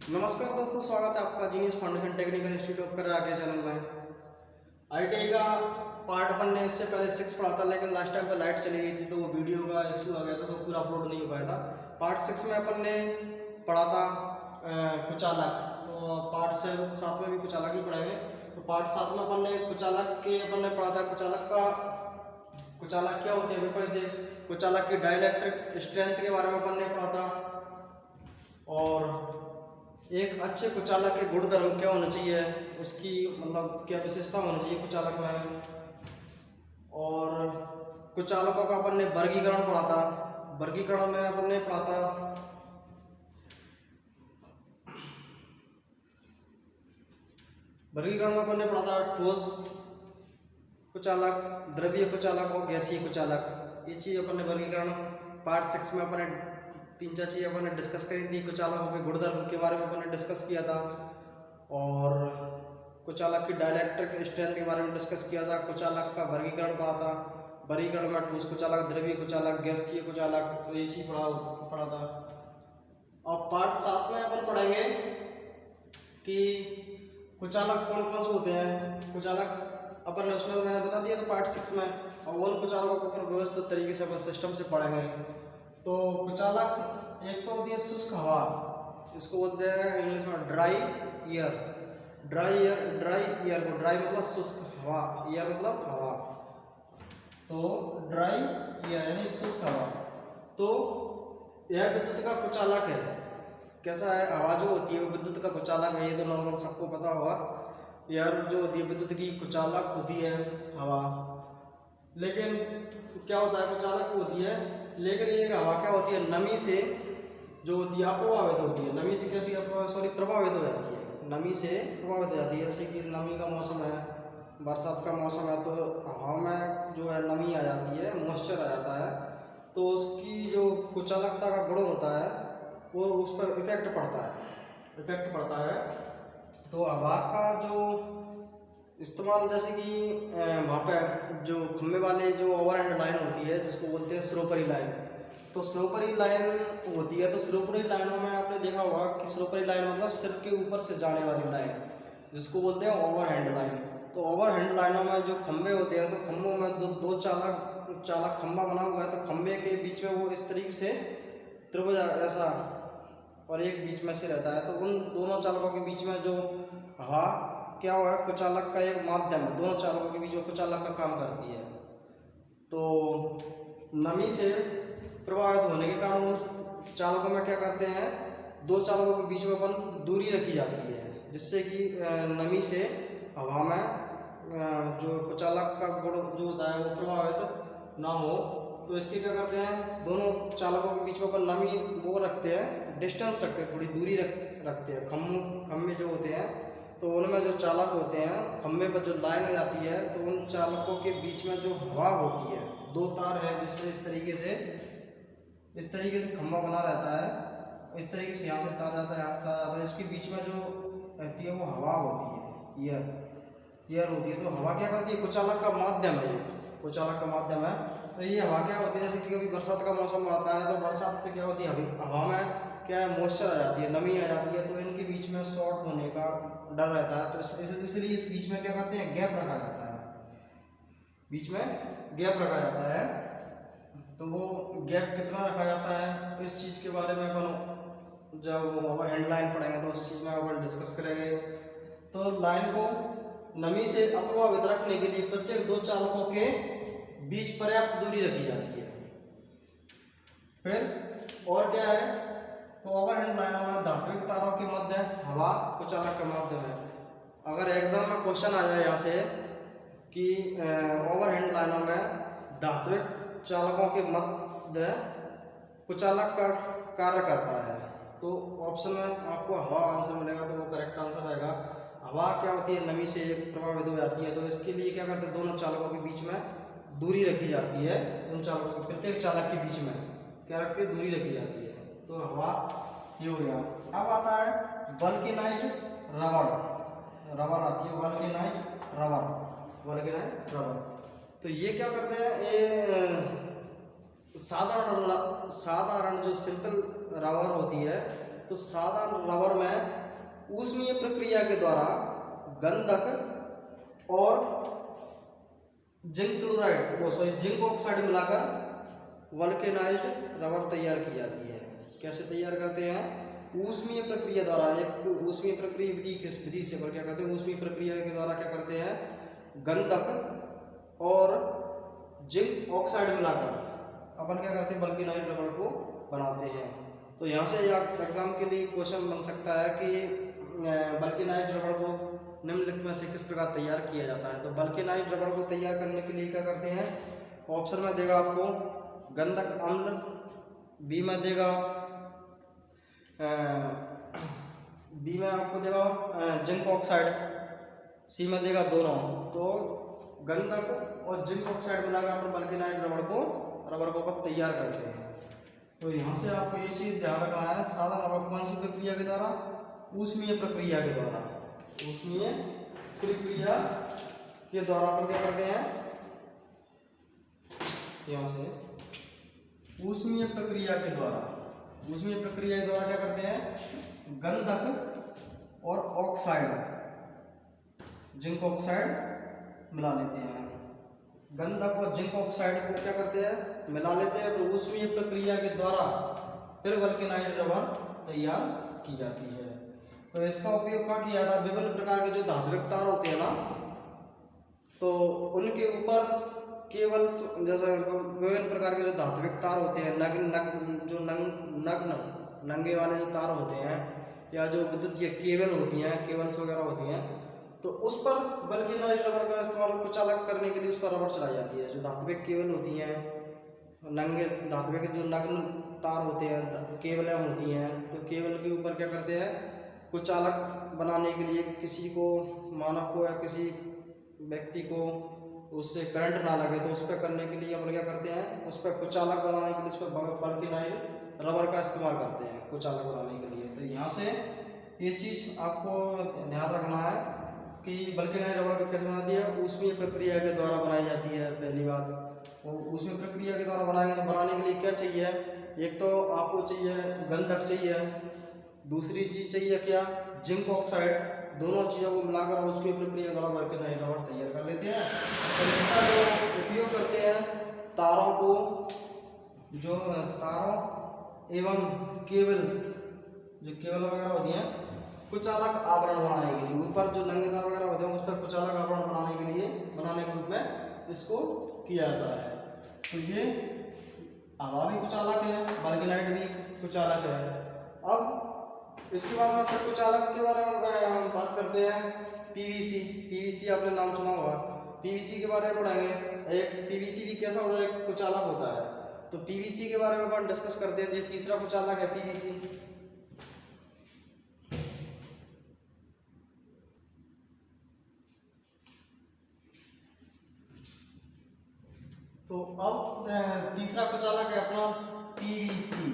नमस्कार दोस्तों, स्वागत है आपका genius foundation technical institute of career के चैनल में। आईटीआई का पार्ट अपन ने इससे पहले 6 पढ़ा था, लेकिन लास्ट टाइम पे लाइट चली गई थी तो वो वीडियो का इशू आ गया था, तो पूरा अपलोड नहीं हो पाया था। पार्ट 6 में अपन ने पढ़ा था कुचालक, तो पार्ट 7 में भी कुचालक ही पढ़ेंगे। तो पार्ट 7 में अपन ने अपन ने पढ़ा था कुचालक क्या होते हैं वो पढ़े थे। कुचालक की डाइलेक्ट्रिक स्ट्रेंथ के बारे में अपन ने पढ़ा था, और एक अच्छे कुचालक के गुणधर्म क्या होना चाहिए, उसकी मतलब क्या विशेषता होनी चाहिए कुचालक में। और कुचालकों का अपन ने वर्गीकरण पढ़ा था। वर्गीकरण में अपन ने पढ़ा था ठोस कुचालक, द्रवीय कुचालक और गैसीय कुचालक। ये चीज़ अपन ने वर्गीकरण पार्ट 6 में अपन ने 3-4 चीज़ें अपन ने डिस्कस करी थी। कुचालकों के गुणधर्म के बारे में अपन ने डिस्कस किया था, और कुचालक की डाइलेक्ट्रिक स्ट्रेंथ के बारे में डिस्कस किया था। कुचालक का वर्गीकरण पढ़ा था। वर्गीकरण में ठोस कुचालक, द्रवीय कुचालक, गैसीय कुचालक, ये चीज़ पढ़ा था। और पार्ट 7 में अपन पढ़ेंगे कि कुचालक कौन कौन से होते हैं। कुचालक अपन ने उसमें मैंने बता दिया था पार्ट 6 में, और उन कुचालकों को अपन व्यवस्थित तरीके से अपन सिस्टम से पढ़ेंगे। तो कुचालक एक तो होती है शुष्क हवा, इसको बोलते हैं इंग्लिश में ड्राई ईयर। ड्राई ईयर को ड्राई मतलब शुष्क हवा, ईयर मतलब हवा, तो ड्राई ईयर यानी शुष्क हवा। तो यह विद्युत का कुचालक है। कैसा है, हवा जो होती है वो विद्युत का कुचालक है, ये तो नॉर्मल सबको पता होगा। एयर जो होती है विद्युत की कुचालक होती है हवा। लेकिन क्या होता है, कुचालक होती है, लेकिन ये हवा क्या होती है, नमी से जो होती है अप्रभावित होती है। नमी से कैसी प्रभावित हो जाती है, नमी से प्रभावित हो जाती है। जैसे कि नमी का मौसम है, बरसात का मौसम है, तो हवा में जो है नमी आ जाती है, मॉइस्चर आ जाता है, तो उसकी जो कुचालकता का गुण होता है वो उस पर इफेक्ट पड़ता है। तो हवा का जो इस्तेमाल, जैसे कि वहाँ पे जो खम्भे वाले जो ओवरहेड लाइन होती है जिसको बोलते हैं स्लोपरी लाइन, तो स्लोपरी लाइन होती है। तो स्लोपरी लाइनों में आपने देखा होगा कि स्लोपरी लाइन मतलब सिर के ऊपर से जाने वाली लाइन, जिसको बोलते हैं ओवरहेड लाइन। तो ओवरहेड लाइनों में जो खम्भे होते हैं, तो खम्भों में दो चालक खम्भा बना हुआ है, तो खम्भे के बीच में वो इस तरीके से त्रिभुज ऐसा, और एक बीच में से रहता है। तो उन दोनों चालकों के बीच में जो हवा क्या हुआ है, कुचालक का एक माध्यम है, दोनों चालकों के बीच में कुचालक का काम करती है। तो नमी से प्रभावित होने के कारण चालकों में क्या करते हैं, दो चालकों के बीच में अपन दूरी रखी जाती है, जिससे कि नमी से हवा में जो कुचालक का गुण जो होता है वो प्रभावित ना हो। तो इसके क्या करते हैं, दोनों चालकों के बीच में अपन नमी वो रखते हैं, डिस्टेंस रखते हैं, थोड़ी दूरी रखते हैं। खम्भे जो होते हैं, तो उनमें जो चालक होते हैं, खम्भे पर जो लाइन आ जाती है, तो उन चालकों के बीच में जो हवा होती है, दो तार है जिससे इस तरीके से खम्भा बना रहता है। इस तरीके से यहाँ से तार जाता है, यहाँ से तार जाता है, इसके बीच में जो रहती है वो हवा होती है, ईयर होती है। तो हवा क्या करती है, कुचालक का माध्यम है, ये कुचालक का माध्यम है। तो ये हवा क्या होती है, जैसे कि कभी बरसात का मौसम आता है, तो बरसात से क्या होती है, हवा में क्या है, मॉइस्चर आ जाती है, नमी आ जाती है, तो इनके बीच में शॉर्ट होने का डर रहता है। तो इसलिए इस बीच में क्या करते हैं, गैप रखा जाता है, बीच में गैप रखा जाता है। तो वो गैप कितना रखा जाता है, इस चीज़ के बारे में अपन जब ओवरहेड लाइन पढ़ेंगे तो उस चीज़ में अपन डिस्कस करेंगे। तो लाइन को नमी से अप्रभावित रखने के लिए प्रत्येक दो चालकों के बीच पर्याप्त दूरी रखी जाती है। फिर और क्या है, तो ओवरहेड लाइनों में धात्विक तारों के मध्य हवा कुचालक का माध्यम है। अगर एग्जाम में क्वेश्चन आ जाए यहाँ से कि ओवरहेड लाइनों में धात्विक चालकों के मध्य कुचालक का कार्य करता है, तो ऑप्शन में आपको हवा आंसर मिलेगा, तो वो करेक्ट आंसर रहेगा। हवा क्या होती है, नमी से प्रभावित हो जाती है, तो इसके लिए क्या करते हैं, दोनों चालकों के बीच में दूरी रखी जाती है। उन चालकों के प्रत्येक चालक के बीच में क्या रखते हैं, दूरी रखी जाती है। तो हवा ये हो गया। अब आता है वल्केनाइट रबर आती है, वल्केनाइट रबर। तो ये क्या करते हैं, ये साधारण जो सिंपल रबर होती है तो सादा रबर में ऊष्मीय प्रक्रिया के द्वारा गंधक और जिंक क्लोराइड जिंक ऑक्साइड मिलाकर वल्केनाइज्ड रबर तैयार की जाती है। कैसे तैयार करते हैं? ऊष्मीय प्रक्रिया द्वारा। एक ऊष्मीय प्रक्रिया विधि किस विधि से पर क्या करते हैं? ऊष्मीय प्रक्रिया के द्वारा क्या करते हैं? गंधक और जिंक ऑक्साइड मिलाकर अपन क्या करते हैं? वल्केनाइज्ड रबर को बनाते हैं। तो यहाँ से एग्जाम के लिए क्वेश्चन बन सकता है कि वल्केनाइज्ड रबर को निम्नलिखित में से किस प्रकार तैयार किया जाता है। तो वल्केनाइज्ड रबर को तैयार करने के लिए क्या करते हैं? ऑप्शन में देगा आपको गंधक अम्ल, बी में देगा आपको देगा जिंक ऑक्साइड, सी में देगा दोनों। तो गंधक और जिंक ऑक्साइड मिलाकर अपन वल्केनाइज्ड रबर को अपन तैयार करते हैं। तो यहाँ से आपको ये चीज ध्यान रखना है, सादा रबर कौन सी प्रक्रिया के द्वारा? ऊष्मीय प्रक्रिया के द्वारा। ऊष्मीय प्रक्रिया के द्वारा अपन क्या करते हैं? यहाँ से ऊष्मीय प्रक्रिया के द्वारा क्या करते हैं? गंधक और ऑक्साइड, जिंक ऑक्साइड मिला लेते हैं। गंधक और जिंक ऑक्साइड को क्या करते हैं? मिला लेते हैं। तो ऊष्मीय प्रक्रिया के द्वारा फिर वल्केनाइज्ड रबर तैयार की जाती है। तो इसका उपयोग क्या किया जाता है? विभिन्न प्रकार के जो धात्विक तार होते हैं ना, तो उनके ऊपर केवल जैसे विभिन्न प्रकार के जो धात्विक तार होते हैं, नंगे वाले जो तार होते हैं, या जो विद्युतीय केबल होती हैं, केबल्स वगैरह होती हैं, तो उस पर वल्केनाइज्ड रबर का इस्तेमाल कुचालक करने के लिए उस पर रबर चलाई जाती है। जो धात्विक केबल होती हैं, नंगे धात्विक जो नग्न तार होते हैं, केबलें होती हैं, तो केबल के ऊपर क्या करते हैं? कुचालक बनाने के लिए किसी को, मानव को या किसी व्यक्ति को उससे करंट ना लगे, तो उस पर करने के लिए अपन क्या करते हैं? उस पर कुचालक बनाने के लिए उस पर वल्केनाइज्ड रबर का इस्तेमाल करते हैं कुचालक बनाने के लिए। तो यहाँ से ये चीज़ आपको ध्यान रखना है कि वल्केनाइज्ड रबर कैसे बनाती है? ऊष्मीय प्रक्रिया के द्वारा बनाई जाती है। पहली बात, वो ऊष्मीय प्रक्रिया के द्वारा बनाएंगे तो बनाने के लिए क्या चाहिए? एक तो आपको चाहिए गंधक चाहिए, दूसरी चीज़ चाहिए क्या? Zinc oxide. दोनों चीज़ों को मिलाकर ऊष्मीय प्रक्रिया के द्वारा वल्केनाइज्ड रबर तैयार कर लेते हैं। तो इसका जो उपयोग करते हैं तारों को, जो तारों एवं केबल्स, जो केबल वगैरह होती हैं, कुचालक आवरण बनाने के लिए, ऊपर जो नंगे तार वगैरह होते हैं उस पर कुचालक आवरण बनाने के रूप में इसको किया जाता है। तो ये हवा भी कुचालक है, वल्केनाइज्ड भी कुचालक है। अब इसके बाद में फिर कुचालक के बारे में हम बात करते हैं। पीवीसी आपने नाम सुना होगा। पीवीसी के बारे में पढ़ाएंगे। एक पीवीसी भी कैसा होता है? एक कुचालक होता है। तो पीवीसी के बारे में अपन डिस्कस करते हैं। जो तीसरा कुचालक है पीवीसी। तो अब तीसरा कुचालक है अपना पीवीसी।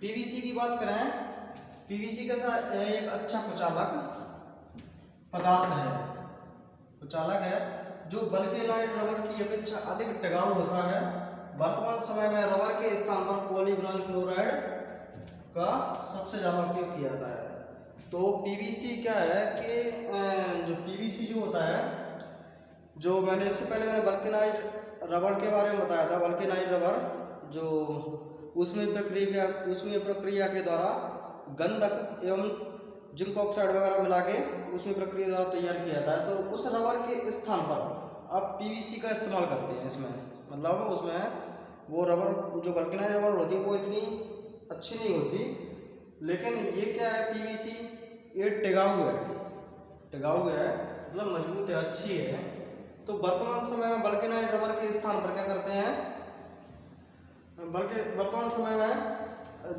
पीवीसी की बात करें, पीवीसी कैसा एक अच्छा कुचालक पदार्थ है, कुचालक है जो वल्केनाइज्ड रबर की अपेक्षा अधिक टिकाऊ होता है। वर्तमान समय में रबर के स्थान पर पॉलीविनाइल क्लोराइड का सबसे ज़्यादा उपयोग किया जाता है। तो पीवीसी क्या है कि जो पीवीसी जो होता है, जो मैंने इससे पहले वल्केनाइज्ड रबर के बारे में बताया था। वल्केनाइज्ड रबर जो ऊष्मीय प्रक्रिया के द्वारा गंधक एवं जिंक ऑक्साइड वगैरह मिला के ऊष्मीय प्रक्रिया द्वारा तैयार किया जाता है। तो उस रबर के स्थान पर अब पीवीसी का इस्तेमाल करते हैं इसमें। मतलब उसमें वो रबर जो वल्केनाइज्ड रबर होती है वो इतनी अच्छी नहीं होती, लेकिन ये क्या है? पीवीसी ये टिकाऊ है, मतलब मजबूत है, अच्छी है। तो वर्तमान समय में वल्केनाइज्ड रबर के स्थान पर क्या करते हैं? वर्तमान समय में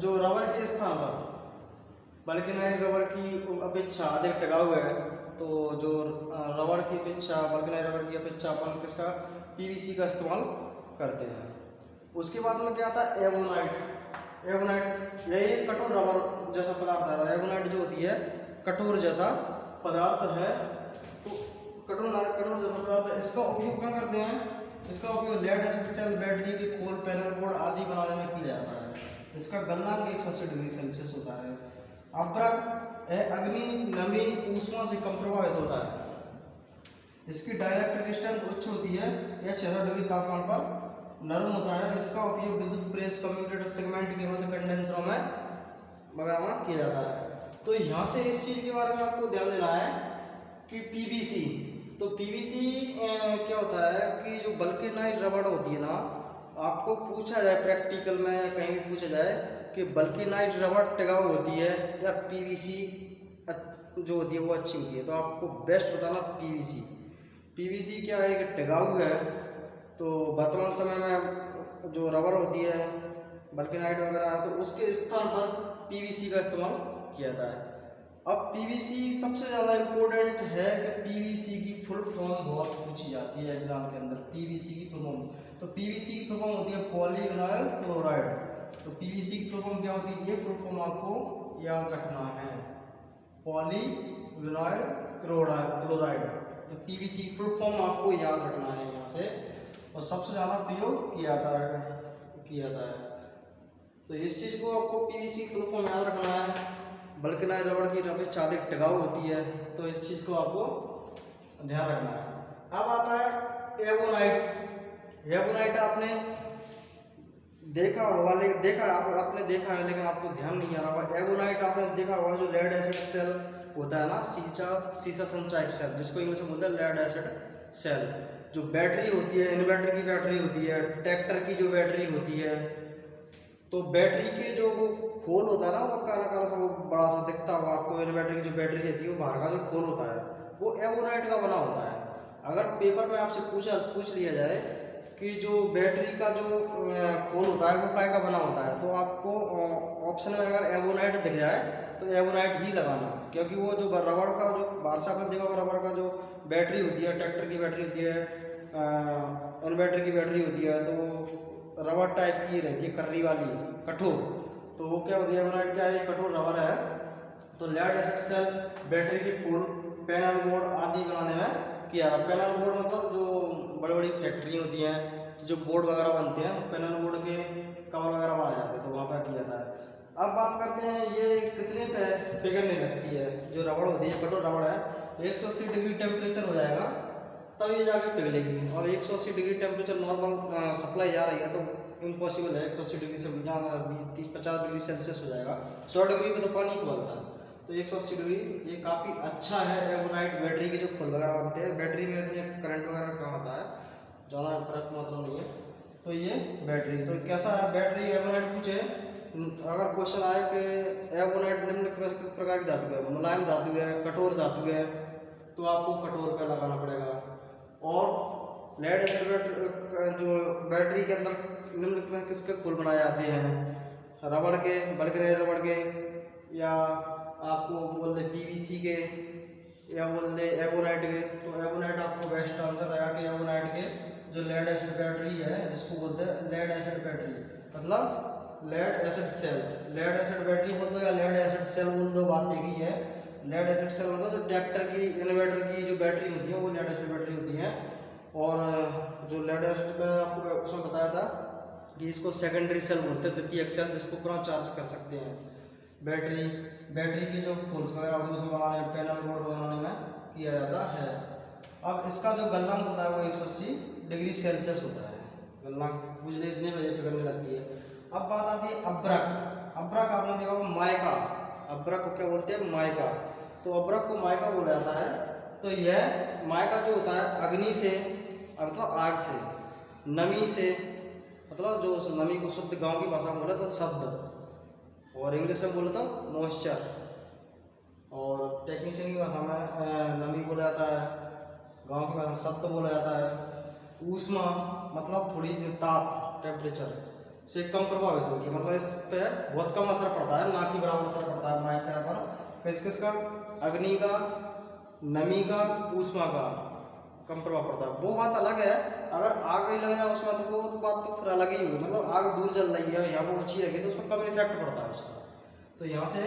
जो रबर के स्थान पर वल्केनाइज्ड रबर की अपेक्षा अधिक टिकाऊ है, तो जो रबर की अपेक्षा वल्केनाइज्ड रबर की अपेक्षा अपन किसका? पीवीसी का इस्तेमाल करते हैं। उसके बाद में क्या आता है? एवोनाइट यही एक कठोर रबर जैसा पदार्थ है। एवोनाइट जो होती है कठोर जैसा पदार्थ है। तो कठोर जैसा पदार्थ है। इसका उपयोग क्या करते हैं? इसका उपयोग लेड एसिड सेल बैटरी के खोल, पैनल बोर्ड आदि बनाने में किया जाता है। इसका गलनांक 180 डिग्री सेल्सियस होता है। अभ्रक अग्नि नमी ऊष्मा से कम प्रभावित होता है। इसकी डाइलेक्ट्रिक स्ट्रेंथ उच्च होती है, यह 66 डिग्री तापमान पर नरम होता है। इसका उपयोग विद्युत प्रेस कम्यूटेटर सेगमेंट के मध्य कंडेंसरों में वगैरह में किया जाता है। तो यहाँ से इस चीज़ के बारे में आपको ध्यान देना है कि पीवीसी, तो पीवीसी क्या होता है कि जो वल्केनाइज्ड रबड़ होती है ना, आपको पूछा जाए प्रैक्टिकल में या कहीं भी पूछा जाए कि वल्केनाइज्ड रबड़ टिकाऊ होती है या पीवीसी जो होती है वो अच्छी होती है, तो आपको बेस्ट बताना पीवीसी। पीवीसी क्या है कि टिकाऊ है। तो वर्तमान समय में जो रबड़ होती है वल्केनाइज्ड वगैरह, तो उसके स्थान पर पीवीसी का इस्तेमाल किया जाता है। अब पीवीसी सबसे ज़्यादा इम्पोर्टेंट है कि पीवीसी की फुल फॉर्म बहुत पूछी जाती है एग्जाम के अंदर। पीवीसी की फुल फॉर्म, तो पीवीसी की फुल फॉर्म होती है पॉलीविनाइल क्लोराइड। तो पीवीसी की फुल फॉर्म क्या होती है, ये फुल फॉर्म आपको याद रखना है, पॉलीविनाइल क्लोराइड। तो पीवीसी की फुल फॉर्म आपको याद रखना है यहाँ से, और सबसे ज़्यादा प्रयोग किया जाता है। तो इस चीज़ को आपको पीवीसी की फुल फॉर्म याद रखना है। वल्केनाइज्ड रबड़ की रबड़ ज़्यादा टिकाऊ होती है, तो इस चीज़ को आपको ध्यान रखना है। अब आता है एवोनाइट। एवोनाइट आपने देखा होगा, आपने देखा है लेकिन आपको ध्यान नहीं आ रहा होगा। एवोनाइट आपने देखा होगा, जो लेड एसिड सेल होता है ना, सीसा संचायक सेल, जिसको इंग्लिश में बोलते हैं लेड एसिड सेल। जो बैटरी होती है, इन्वर्टर की बैटरी होती है, ट्रैक्टर की जो बैटरी होती है, तो बैटरी के जो वो खोल होता है ना, वो काला काला सा, वो बड़ा सा दिखता होगा आपको। इन्वर्टर की जो बैटरी रहती है, वो बाहर का जो खोल होता है वो एवोनाइट का बना होता है। अगर पेपर में आपसे पूछ लिया जाए कि जो बैटरी का जो खोल होता है वो काय का बना होता है, तो आपको ऑप्शन में अगर एवोनाइट दिख जाए तो एवोनाइट ही लगाना, क्योंकि वो जो रबड़ का जो बाहर से आपने देखा होगा, रबड़ का जो बैटरी होती है, ट्रैक्टर की बैटरी होती है, इन्वर्टर की बैटरी होती है, तो रबड़ टाइप की रहती है, कर्री वाली, कठोर। तो वो क्या होती है, एवोनाइट क्या है, कठोर रबड़ है। तो लेड एसिड सेल बैटरी के खोल, पैनल बोर्ड आदि बनाने में किया जाता है। पैनल बोर्ड मतलब जो बड़ी बड़ी फैक्ट्री होती हैं, तो जो बोर्ड वगैरह बनते हैं, पैनल बोर्ड के कवर वगैरह बनाए जाते हैं, तो वहाँ पर किया जाता है। अब बात करते हैं ये कितने पे पिघलने लगती है। जो रबड़ होती है, कठोर रबड़ है, 180 डिग्री टेम्परेचर हो जाएगा तब ये जाके पिघलेगी। और 180 डिग्री टेम्परेचर नॉर्मल सप्लाई जा रही है तो इम्पॉसिबल है। 180 डिग्री से ज़्यादा 20-30-50 डिग्री सेल्सियस हो जाएगा। 100 डिग्री पे तो पानी उबलता है, तो 180 डिग्री ये काफ़ी अच्छा है। एवोनाइट बैटरी के जो खोल वगैरह बनते हैं, बैटरी में इतने करंट वगैरह कम होता है, ज़्यादा फर्क मतलब नहीं है। तो ये बैटरी, तो कैसा है बैटरी एवोनाइट पूछे, अगर क्वेश्चन आए कि एवोनाइट निम्न किस प्रकार की धातु है, मुलायम धातु है, कठोर धातु है, तो आपको कठोर पे लगाना पड़ेगा। और लेड एसिड जो बैटरी के अंदर निम्न किसके खोल बनाए जाते हैं, रबड़ के, वल्केनाइज्ड रबड़ के, या आपको बोल दे पीवीसी के, या बोल दे एवोनाइट के। तो एवोनाइट आपको बेस्ट आंसर आएगा कि एवोनाइट के जो लेड एसिड बैटरी है, जिसको बोलते हैं लेड एसिड बैटरी, मतलब lead acid cell. Lead acid battery बोल दो या लेड एसिड सेल बोल दो, बात एक ही है। लेड एसिड सेल मतलब जो ट्रैक्टर की, इन्वर्टर की जो बैटरी होती है वो लेड एसिड बैटरी होती है। और जो लेड एसिड मैंने आपको उसमें बताया था कि इसको सेकेंडरी सेल बोलते हैं, द्वितीयक सेल, जिसको पूरा चार्ज कर सकते हैं। बैटरी की जो खोल्स वगैरह होती है उसमें बनाने, पैनल बोर्ड बनाने में किया जाता है। अब इसका जो गलनांक होता है वो 180 डिग्री सेल्सियस होता है। गलनांक पूछ ले इतने बजे पिघलने लगती है। अब बात आती है अभ्रक। अभ्रक आपने देखा होगा मायका, अभ्रक को क्या बोलते हैं, मायका। तो अभ्रक को मायका बोला जाता है। तो यह मायका जो होता है अग्नि से, मतलब आग से, नमी से, मतलब जो उस नमी को शुद्ध गांव की भाषा में बोला तो शब्द, और इंग्लिश में बोला तो मॉइस्चर, और टेक्नीशियन की भाषा में नमी बोला जाता है, गांव की भाषा में शब्द बोला जाता है। ऊष्मा मतलब थोड़ी जो ताप, टेम्परेचर से कम प्रभावित होती है, मतलब इस पर बहुत कम असर पड़ता है, ना कि बराबर असर पड़ता है माइका पर। किसका, अग्नि का, नमी का, ऊष्मा का कम प्रभाव पड़ता है। वो बात अलग है, अगर आग ही लग जाए उसमें तो वो बात तो फिर अलग ही होगी। मतलब आग दूर जल रही है, यहाँ पर ऊँची रखी तो उसमें कम इफेक्ट पड़ता है उसका। तो यहाँ से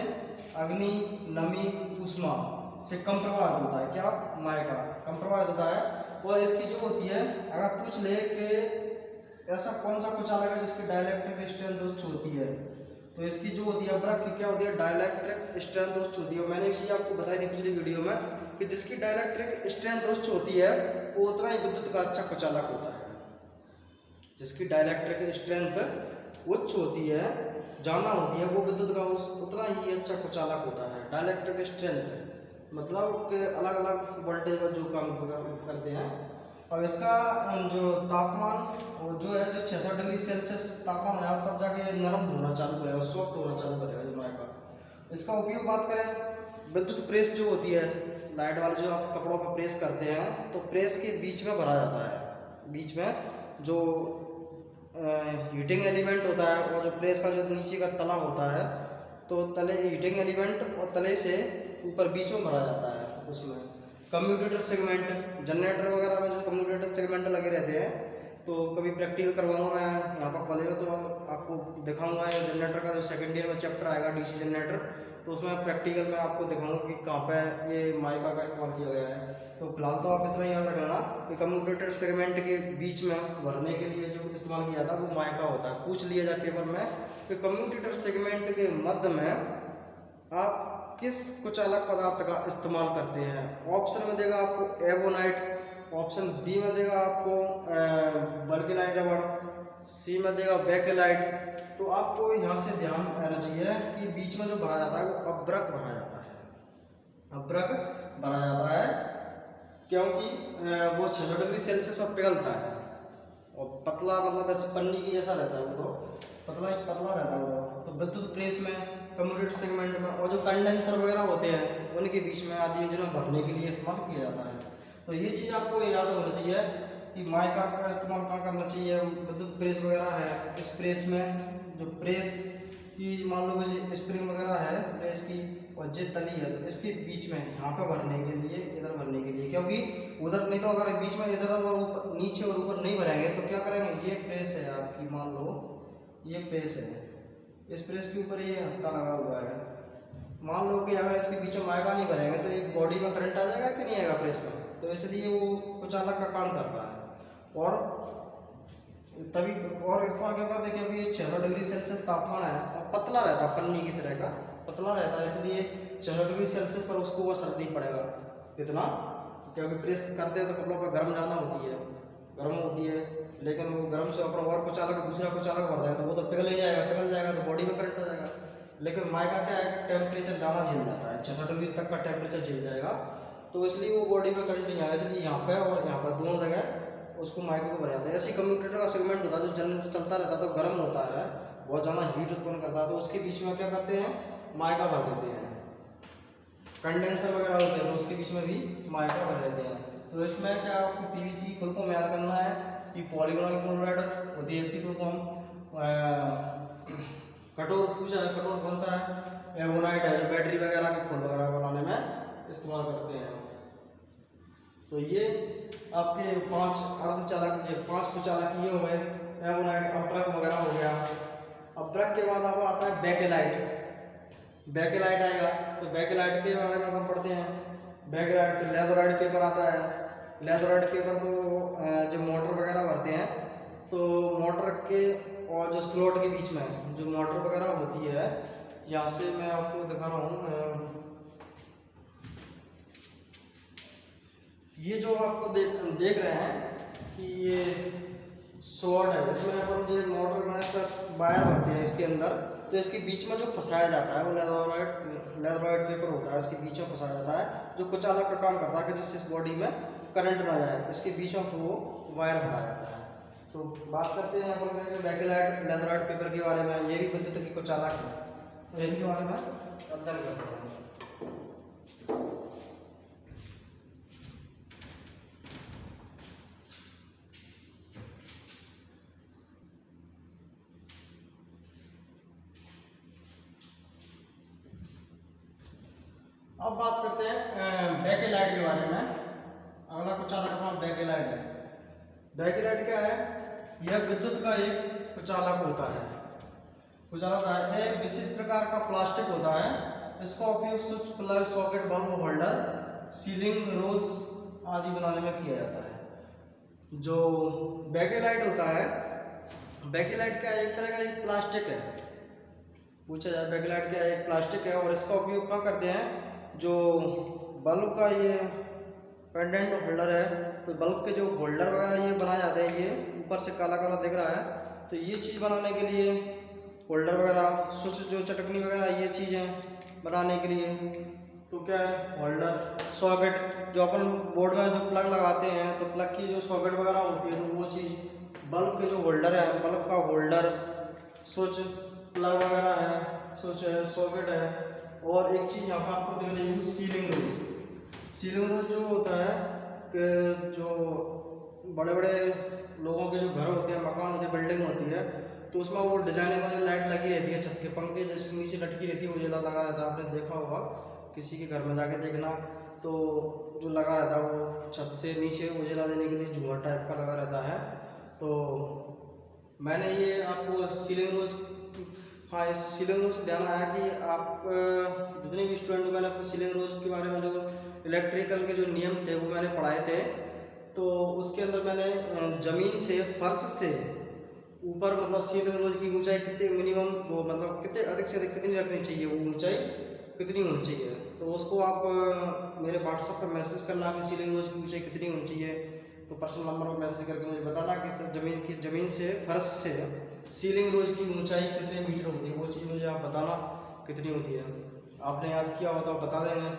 अग्नि, नमी, ऊष्मा से कम प्रभावित होता है क्या, माइका कम प्रभावित होता है। और इसकी जो होती है, अगर पूछ ले कि ऐसा कौन सा कुचालक है जिसकी डाइलेक्ट्रिक स्ट्रेंथ उच्च होती है, तो इसकी जो होती है अब्रक की क्या होती है, डाइलेक्ट्रिक स्ट्रेंथ उच्च होती है। मैंने एक चीज़ आपको बताई थी पिछली वीडियो में कि जिसकी डाइलेक्ट्रिक स्ट्रेंथ उच्च होती है वो उतना ही विद्युत का अच्छा कुचालक होता है। जिसकी डाइलेक्ट्रिक स्ट्रेंथ उच्च होती है, ज़्यादा होती है, वो विद्युत का उतना ही अच्छा कुचालक होता है। डाइलेक्ट्रिक स्ट्रेंथ मतलब कि अलग अलग वोल्टेज पर जो काम करते हैं। और इसका जो तापमान वो जो है जो 66 डिग्री सेल्सियस तापमान है तब जाके नरम होना चालू करेगा, सॉफ्ट होना चालू करेगा जो माइका। इसका उपयोग बात करें, विद्युत प्रेस जो होती है, लाइट वाले जो आप कपड़ों पर प्रेस करते हैं तो प्रेस के बीच में भरा जाता है। बीच में जो हीटिंग एलिमेंट होता है और जो प्रेस का जो नीचे का तला होता है, तो तले हीटिंग एलिमेंट और तले से ऊपर बीच में भरा जाता है। उसमें कम्यूटेटर सेगमेंट, जनरेटर वगैरह में जो कम्यूटेटर सेगमेंट लगे रहते हैं, तो कभी प्रैक्टिकल करवाऊंगा मैं यहाँ पर कॉलेज में, तो आपको दिखाऊंगा ये जनरेटर का जो सेकेंड ईयर में चैप्टर आएगा डीसी जनरेटर, तो उसमें प्रैक्टिकल में आपको दिखाऊंगा कि कहाँ पे ये माइका का इस्तेमाल किया गया है। तो फिलहाल तो आप इतना याद रखना कि कम्यूटेटर सेगमेंट के बीच में भरने के लिए जो इस्तेमाल किया था वो माइका होता है। पूछ लिया जाए पेपर में कि कम्यूटेटर सेगमेंट के मध्य में आप किस कुचालक पदार्थ का इस्तेमाल करते हैं। ऑप्शन में देगा आपको एवोनाइट, ऑप्शन बी में देगा आपको बल्केनाइट रबड़, सी में देगा बेकेलाइट। तो आपको यहाँ से ध्यान रहना चाहिए कि बीच में जो भरा जाता है वो अब्रक भरा जाता है। अब्रक भरा जाता है क्योंकि वो 66 डिग्री सेल्सियस पर पिघलता है और पतला मतलब ऐसे पन्नी की जैसा रहता है, वो तो पतला रहता है वो। तो विद्युत प्रेस में, कम्यूटेटर सेगमेंट में और जो कंडेंसर वगैरह होते हैं उनके बीच में आदि योजना भरने के लिए इस्तेमाल किया जाता है। तो ये चीज़ आपको याद होना चाहिए कि माइका का इस्तेमाल कहाँ करना चाहिए। विद्युत प्रेस वगैरह है, इस प्रेस में जो प्रेस की मान लो कि स्प्रिंग वगैरह है प्रेस की और जो तली है, तो इसके बीच में यहाँ पे भरने के लिए, इधर भरने के लिए, क्योंकि उधर नहीं तो अगर बीच में इधर और ऊपर, नीचे और ऊपर नहीं भरेंगे तो क्या करेंगे। ये प्रेस है आपकी, मान लो ये प्रेस है, इस प्रेस के ऊपर ये हत्था लगा हुआ है। मान लो कि अगर इसके बीच में माइका नहीं भरेंगे तो एक बॉडी में करंट आ जाएगा कि नहीं आएगा प्रेस में, तो इसलिए वो कुचालक का काम करता है। और तभी और इस्तेमाल क्यों करते हैं, क्योंकि 66 डिग्री सेल्सियस तापमान है और पतला रहता है, पन्नी की तरह का पतला रहता है, इसलिए 66 डिग्री सेल्सियस पर उसको वो असर नहीं पड़ेगा इतना, क्योंकि प्रेस करते हैं तो कपड़ों पर गर्म ज़्यादा गर्म होती है, लेकिन वो गर्म से अपना और कुचालक दूसरा कुचालक भर देगा तो वो तो पिघल जाएगा तो बॉडी में करंट आ जाएगा। लेकिन माइका क्या है कि टेम्परेचर ज़्यादा झेल जाता है, 66 डिग्री तक का टेम्परेचर झेल जाएगा, तो इसलिए वो बॉडी में करंट नहीं आएगा, इसलिए यहाँ पे और यहाँ पर दोनों जगह उसको माइका को भर जाता है। ऐसी कंप्यूटर का सेगमेंट होता है जो जनरेटर चलता रहता है तो गर्म होता है, बहुत ज़्यादा हीट उत्पन्न करता है, तो उसके बीच में क्या करते हैं, माइका भर देते हैं। कंडेंसर वगैरह होते हैं तो उसके बीच में भी माइका भर देते हैं। तो इसमें क्या आपको पीवीसी फुल फॉर्म याद करना है कि पॉलीगोनल क्लोराइड होती है इसकी फुल फॉर्म। कठोर पूछा है, कठोर कौन सा है, एवोनाइट है, जो बैटरी वगैरह के खोल वगैरह बनाने में इस्तेमाल करते हैं। तो ये आपके 5 अर्धचालक, ये 5 कुचालक ये हो गए, एवोनाइट, अब्रक वगैरह हो गया। अब्रक के बाद अब आता है बेकेलाइट। बेकेलाइट आएगा तो बेकेलाइट के बारे में अपन पढ़ते हैं। बेकेलाइट फिर लेथोराइट पेपर आता है। लेथोराइट पेपर तो जो मोटर वगैरह भरते हैं तो मोटर के और जो स्लॉट के बीच में जो मोटर वगैरह होती है, यहाँ से मैं आपको दिखा रहा हूँ, ये जो आपको देख रहे हैं कि ये शॉर्ट है, इसमें अपन ये मोटर में इसका वायर भरते हैं इसके अंदर, तो इसके बीच में जो फंसाया जाता है वो लेथोराइट पेपर होता है, इसके बीच में फंसाया जाता है जो कुचालक का काम करता है कि जिससे इस बॉडी में करंट ना जाए, इसके बीच में वो वायर भरा जाता है। तो बात करते हैं अपन बेकेलाइट, लेथोराइट पेपर के बारे में, ये भी विद्युत की कुचालक है, तो इनके बारे में अध्ययन करते हैं। अब बात करते हैं बेकेलाइट के बारे में। अगला कुचालक अपना बेकेलाइट है। बेकेलाइट क्या है, यह विद्युत का एक कुचालक होता है। कुचालक है एक विशेष प्रकार का प्लास्टिक होता है, इसका उपयोग switch, plug, socket, bulb holder, ceiling, rose आदि बनाने में किया जाता है। जो बेकेलाइट होता है, बेकेलाइट क्या एक तरह का एक प्लास्टिक है, पूछा जाए बैकलाइट क्या है, एक प्लास्टिक है और इसका उपयोग कहाँ करते हैं, जो बल्ब का ये पेंडेंट होल्डर है, तो बल्ब के जो होल्डर वगैरह ये बनाए जाते हैं, ये ऊपर से काला काला दिख रहा है, तो ये चीज़ बनाने के लिए होल्डर वगैरह, स्विच जो चटकनी वगैरह ये चीज़ें बनाने के लिए, तो क्या है होल्डर, सॉकेट जो अपन बोर्ड में जो प्लग लगाते हैं, तो प्लग की जो सॉकेट वगैरह होती है तो वो चीज़, बल्ब के जो होल्डर है, बल्ब का होल्डर, स्विच प्लग वगैरह है, स्विच है, सॉकेट है, और एक चीज़ यहाँ पर आपको देख रही है सीलिंग रोज। सीलिंग रोज जो होता है कि जो बड़े बड़े लोगों के जो घर होते हैं, मकान होते हैं, बिल्डिंग होती है, तो उसमें वो डिजाइनिंग वाली लाइट लगी रहती है, छत के पंखे जैसे नीचे लटकी रहती है, उजाला लगा रहता है, आपने देखा होगा किसी के घर में जाके देखना, तो जो लगा रहता है वो छत से नीचे उजाला देने के लिए झूमर टाइप का लगा रहता है। तो मैंने ये आपको सीलिंग रोज, हाँ इस सीलिंग रोज से ध्यान आया कि आप जितने भी स्टूडेंट को मैंने अपने सीलिंग रोज के बारे में जो इलेक्ट्रिकल के जो नियम थे वो मैंने पढ़ाए थे, तो उसके अंदर मैंने ज़मीन से, फर्श से ऊपर मतलब सीलिंग रोज की ऊंचाई कितनी मिनिमम, वो मतलब कितने अधिक से अधिक कितनी रखनी चाहिए, वो ऊंचाई कितनी होनी चाहिए, तो उसको आप मेरे व्हाट्सएप पर मैसेज करना कि सीलिंग रोज की ऊंचाई कितनी होनी चाहिए, तो पर्सनल नंबर पर मैसेज करके मुझे बताना कि ज़मीन से, फर्श से सीलिंग रोज की ऊंचाई कितने मीटर होती है, वो चीज़ मुझे आप बताना कितनी होती है। आपने याद किया हो तो आप बता देंगे।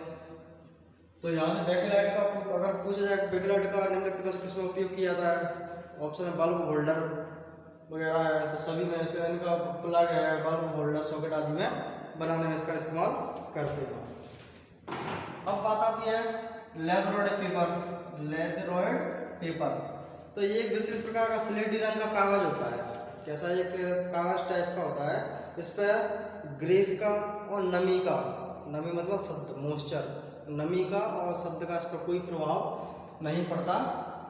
तो यहाँ से बैकलाइट का अगर पूछा जाए बैकलाइट का निम्नलिखित में किसमें उपयोग किया जाता है, ऑप्शन है बल्ब होल्डर वगैरह है, तो सभी में इसका इनका प्लग है, बल्ब होल्डर सॉकेट आदि में बनाने में इसका इस्तेमाल करते हैं। अब बात आती है लेदरॉइड पेपर। लेदरॉइड पेपर तो ये एक विशेष प्रकार का स्लेटी रंग का कागज होता है, कैसा एक कागज टाइप का होता है, इस पर ग्रेस का और नमी का, नमी मतलब शब्द मॉइस्चर, नमी का और शब्द का इस पर कोई प्रभाव नहीं पड़ता,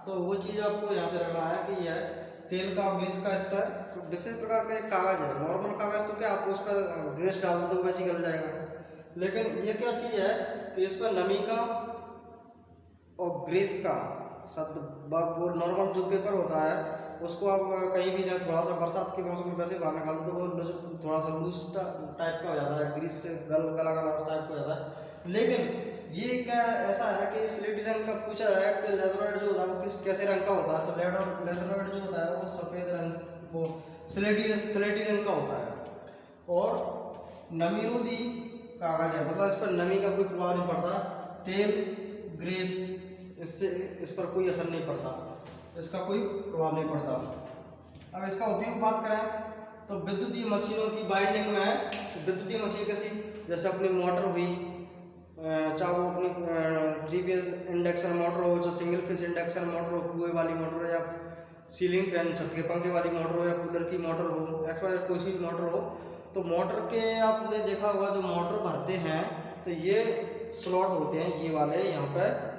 तो वो चीज़ आपको यहाँ से रखना है कि यह तेल का और ग्रीस का इस पर विशेष प्रकार का एक कागज है। नॉर्मल कागज तो क्या आप उस पर ग्रीस डाल दो तो वैसे ही गल जाएगा, लेकिन ये क्या चीज़ है कि इस पर नमी का और ग्रीस का शब्द, वो नॉर्मल जो पेपर होता है उसको आप कहीं भी ना, थोड़ा सा बरसात के मौसम में वैसे बाहर निकाल दो तो वो थोड़ा सा लूज टाइप का हो जाता है, ग्रीस से गला गला टाइप का हो जाता है। लेकिन ये क्या ऐसा है कि स्लेटी रंग का पूछा है कि लेदरॉइड जो होता है वो कैसे रंग का होता है, तो लेदरॉइड जो होता है वो सफ़ेद रंग, वो स्लेटी रंग का होता है और नमीरोधी कागज है, मतलब इस पर नमी का कोई प्रभाव नहीं पड़ता, तेल ग्रीस इससे इस पर कोई असर नहीं पड़ता, इसका कोई प्रभाव नहीं पड़ता। अब इसका उपयोग बात करें तो विद्युतीय मशीनों की बाइंडिंग में है। विद्युतीय मशीन कैसी, जैसे अपनी मोटर हुई, चाहे वो अपनी 3 फेज इंडक्शन मोटर हो, चाहे सिंगल फेज इंडक्शन मोटर हो, कुएं वाली मोटर हो, या सीलिंग फैन छत के पंखे वाली मोटर हो, या कूलर की मोटर हो, एक्सवाइज कोई सी मोटर हो, तो मोटर के आपने देखा होगा जो मोटर भरते हैं तो ये स्लॉट होते हैं, ये वाले यहाँ पर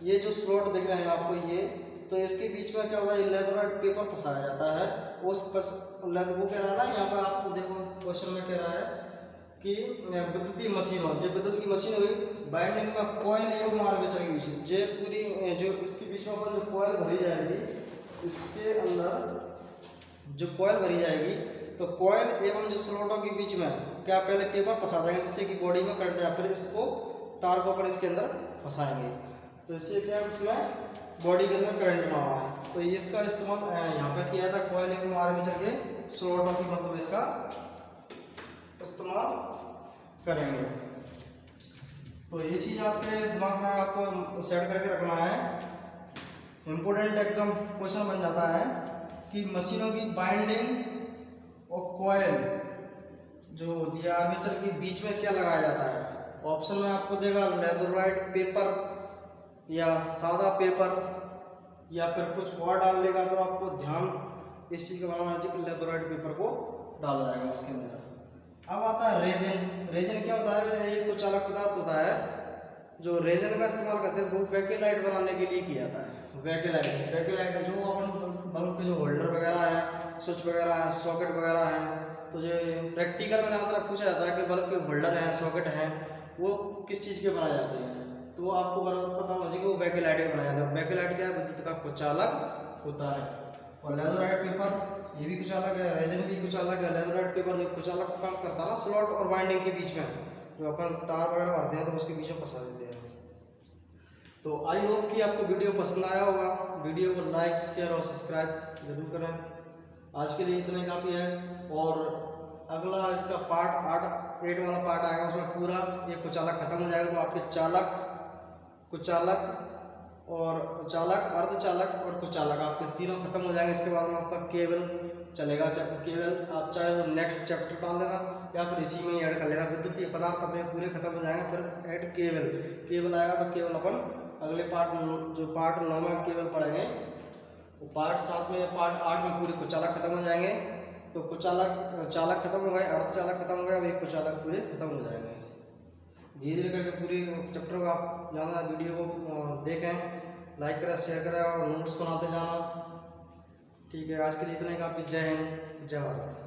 ये जो स्लॉट दिख रहे हैं आपको ये, तो इसके बीच में क्या होता है, लेदरॉइड पेपर फंसाया जाता है, उस वो कह रहा है ना यहाँ पर आपको देखो क्वेश्चन में कह रहा है कि विद्युतीय मशीन हो, जब विद्युत की मशीन हुई बाइंडिंग में कॉइल एवं आर्मेचर के बीच में, जो पूरी जो इसके बीच में जो कॉइल भरी जाएगी, इसके अंदर जो कॉइल भरी जाएगी, तो कॉइल एवं जो स्लॉटों के बीच में क्या पहले पेपर फंसा देंगे जिससे कि बॉडी में करंट आए, फिर इसको तार को पर इसके अंदर फंसाएंगे, तो इससे क्या उसमें बॉडी के अंदर करंट ना आए, तो इसका इस्तेमाल यहाँ पर किया था कॉइल एवं आर्मेचर के स्लॉटों की, मतलब इसका इस्तेमाल करेंगे। तो ये चीज़ आपके दिमाग में आपको सेट करके रखना है, इम्पोर्टेंट एग्जाम क्वेश्चन बन जाता है कि मशीनों की बाइंडिंग और कॉइल जो होती है आर्मेचर के बीच में क्या लगाया जाता है। ऑप्शन में आपको देगा लेदरॉइड पेपर या सादा पेपर या फिर कुछ और डाल लेगा, तो आपको ध्यान इस चीज़ का बनाना चाहिए कि लेदरॉइड पेपर को डाला जाएगा उसके अंदर। अब आता है रेजिन। रेजिन क्या होता है, ये कुछ अलग पदार्थ होता है जो रेजिन का इस्तेमाल करते हैं, वो बैकलाइट बनाने के लिए किया जाता है। बैकलाइट जो अपन बल्ब के जो होल्डर वगैरह है, स्विच वगैरह है, सॉकेट वगैरह है, तो जो प्रैक्टिकल में जहाँ तक पूछा जाता है कि बल्ब के होल्डर हैं, सॉकेट हैं, वो किस चीज़ के बनाए जाते हैं, तो आपको पता होना चाहिए कि वो बैकलाइट के बनाया जाता है। बैकलाइट क्या है, विद्युत का कुचालक होता है। और लेदरॉइड पेपर ये भी कुचालक है, रेजिन भी कुचालक है, लेजराइट पेपर जो कुचालक का काम करता है ना स्लॉट और बाइंडिंग के बीच में, जो अपन तार वगैरह भरते हैं तो उसके बीच में फंसा देते हैं। तो आई होप कि आपको वीडियो पसंद आया होगा। वीडियो को लाइक शेयर और सब्सक्राइब जरूर करें। आज के लिए इतना ही काफ़ी है, और अगला इसका पार्ट 8 वाला पार्ट आएगा, उसमें पूरा ये कुचालक खत्म हो जाएगा। तो आपके चालक, कुचालक और चालक, अर्धचालक और कुचालक आपके तीनों खत्म हो जाएंगे। इसके बाद में आपका केबल चलेगा। केबल आप चाहे तो नेक्स्ट चैप्टर डाल देना या फिर इसी में ही ऐड कर लेना। विद्युतीय पदार्थ अपने पूरे खत्म हो जाएंगे, फिर ऐड केबल आएगा। तो केबल अपन अगले पार्ट, जो पार्ट 9 में केबल पढ़ेंगे, वो पार्ट 7 में, पार्ट 8 में पूरे कुचालक खत्म हो जाएंगे। तो चालक खत्म हो गए, अर्धचालक खत्म हो गए, वही कुचालक पूरे खत्म हो जाएंगे। धीरे धीरे करके पूरी चैप्टर को आप ज़्यादा वीडियो को देखें, लाइक करें, शेयर करें और नोट्स बनाते जाना। ठीक है, आज के लिए इतना ही काफ़ी। जय हिंद, जय भारत।